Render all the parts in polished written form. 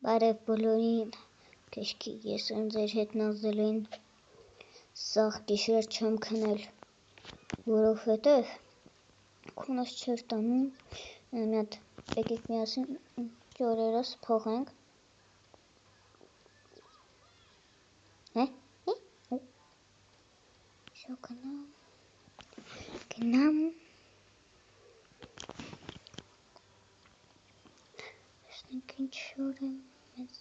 Բարև բոլորին, քեշքի ես եմ ձեր հետ նազելին, սաղ գիշեր չեմ քնել, որովհետև քունս չեր տանում, միատ եկեք միասին ճորերս փողենք, շո գնամ, տեսնենք ինչ շոր եմ մեզ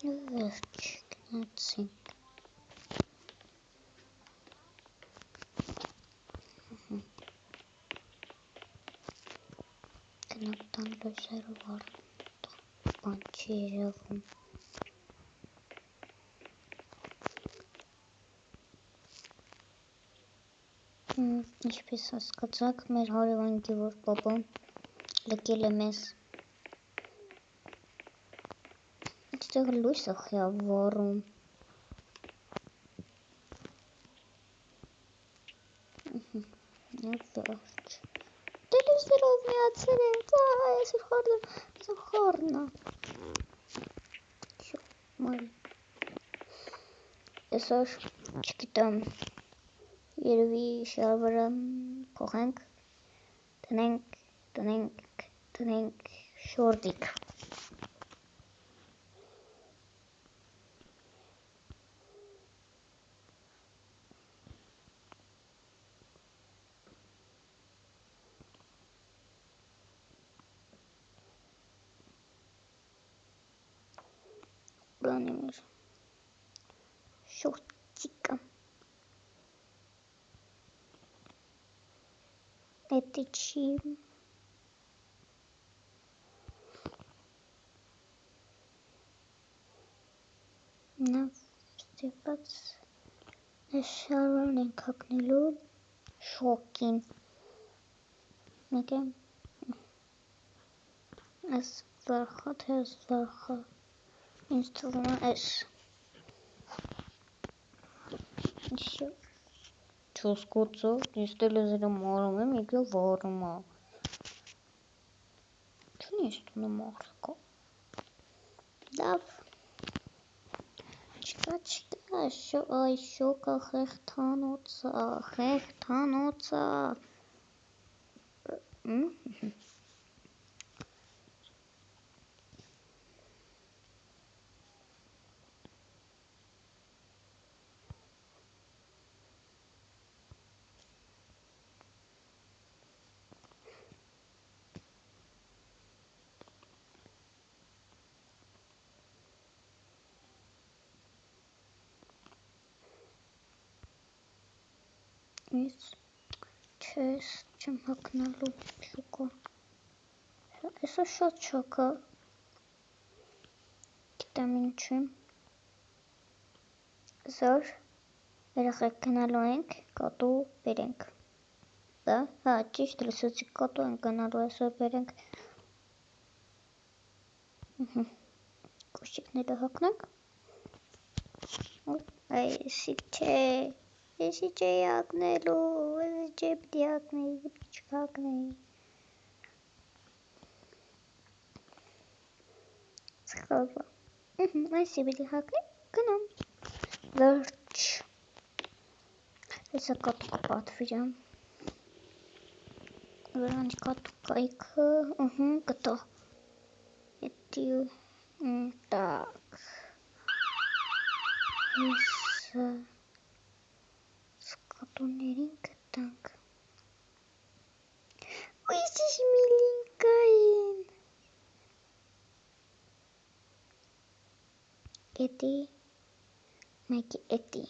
վերջ գնացինք, գնանք տան լույսերը վարում, բան չի երևում, ինչպես հասկացաք, մեր հարևան Գևորգ պապան լքել է մեզ, այստեղ լույսը խիա վառում, վերջ, տելևիզորով միացել եմ, այսօր խառնա, այսօր չգիտեմ, երևի շարվարը փոխենք, տնենք շորդիկ, Ուրան եմ շորդիկը, էտի չի, նա ստեղված շարվարն ենք հակնելու շոկին, մեկ է, այս վարխա, թե այս վարխա, ինձ թվում է այս, չոս կոցը, ես տելևիզորը մարում եմ, եկել վարում է, չունի ես տունը մարդկա, լավ, չկա, այ շոկը խեղթանոցը, Ես չեմ հակնալու շոկը, այսօր շատ շոկը, գիտեմ ինչի, այսօր երեխեք գնալու ենք, կատու բերենք, հա ճիշտ լսեցիք, կատու ենք գնալու այսօր բերենք, կոշիկները հակնենք, Էսի չէի հակնելու, պիտի չհակնեի, սխալվա, այսի պիտի հակնեմ, գնամ, վերջ, հեսա կատուկը պատվիրեմ, վրանջ կատու կայքը, կտա, էտի, տակ, հեսա, կատուներին գտանք, ույսիշ միլինկային, էտի, մեկի էտի,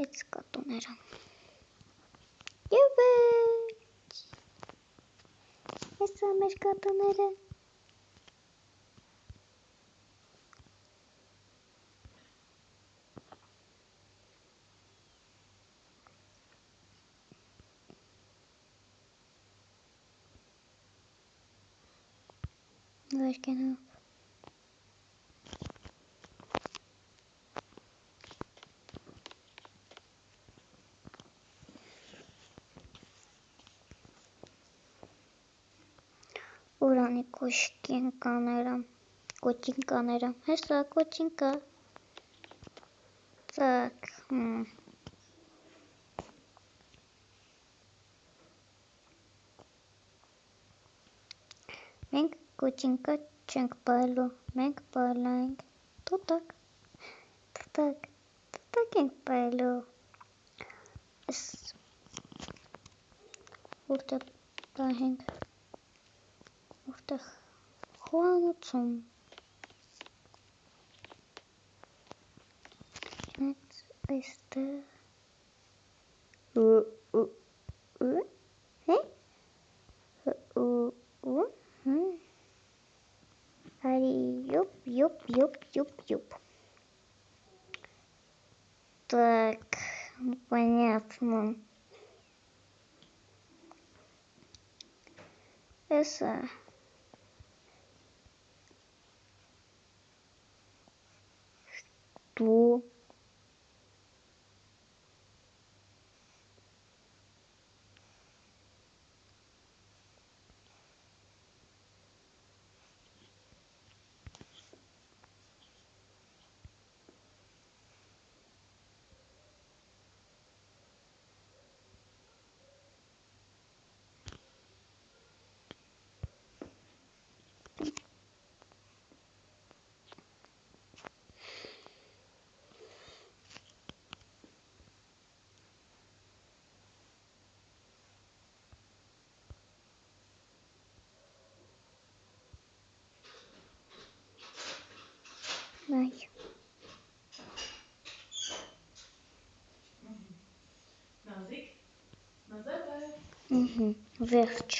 էց կատուները, և վերջ, Հեսա մեր կատուները։ Վերկենով։ Ուրանի կոչինկաները, հեսա կոչինկա, ծակ, մենք կոչինկա չենք պայլու, մենք պայլանք, տուտակ ենք պայլու, որտեղ պահենք, որտեղ խոհանոցում, այստեղ, արի юп. Так, понятно. Это... Что? Ай. Վերջ,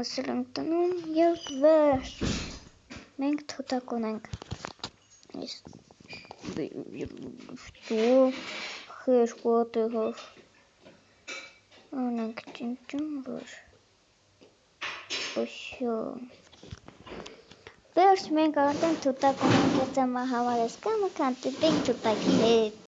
ասել ենք տնում և վերջ, մենք թուտակ ունենք, что, խերկու ատեղով, անենք ճինճում վր, ոշո, վերջ մենք արդեն թուտակ ունենք, ես եմ համար ես կամը կանտիտենք թուտակի հետ,